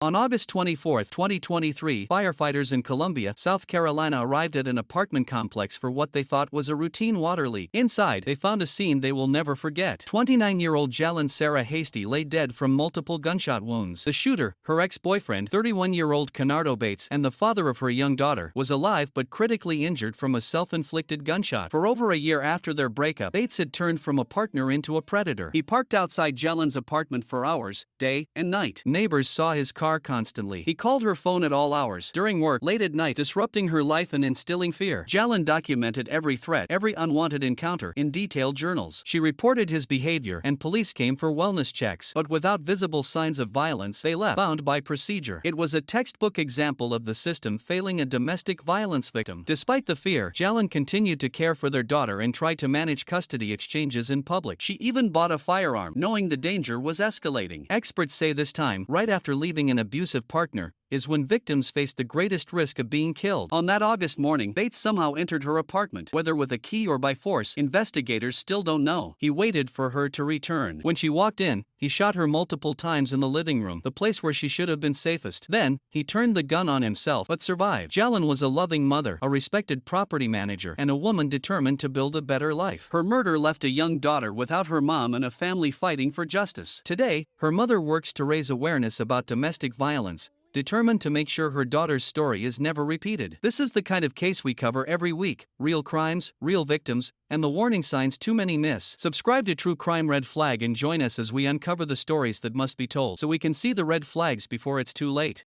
On August 24, 2023, firefighters in Columbia, South Carolina arrived at an apartment complex for what they thought was a routine water leak. Inside, they found a scene they will never forget. 29-year-old Jalen Sarah Hasty lay dead from multiple gunshot wounds. The shooter, her ex-boyfriend, 31-year-old Kenardo Bates, and the father of her young daughter, was alive but critically injured from a self-inflicted gunshot. For over a year after their breakup, Bates had turned from a partner into a predator. He parked outside Jalen's apartment for hours, day and night. Neighbors saw his car constantly. He called her phone at all hours, during work, late at night, disrupting her life and instilling fear. Jalen documented every threat, every unwanted encounter, in detailed journals. She reported his behavior, and police came for wellness checks. But without visible signs of violence, they left, bound by procedure. It was a textbook example of the system failing a domestic violence victim. Despite the fear, Jalen continued to care for their daughter and tried to manage custody exchanges in public. She even bought a firearm, knowing the danger was escalating. Experts say this time, right after leaving an abusive partner, is when victims face the greatest risk of being killed. On that August morning, Bates somehow entered her apartment. Whether with a key or by force, investigators still don't know. He waited for her to return. When she walked in, he shot her multiple times in the living room, the place where she should have been safest. Then, he turned the gun on himself, but survived. Jalen was a loving mother, a respected property manager, and a woman determined to build a better life. Her murder left a young daughter without her mom and a family fighting for justice. Today, her mother works to raise awareness about domestic violence, determined to make sure her daughter's story is never repeated. This is the kind of case we cover every week: real crimes, real victims, and the warning signs too many miss. Subscribe to True Crime Red Flag and join us as we uncover the stories that must be told, so we can see the red flags before it's too late.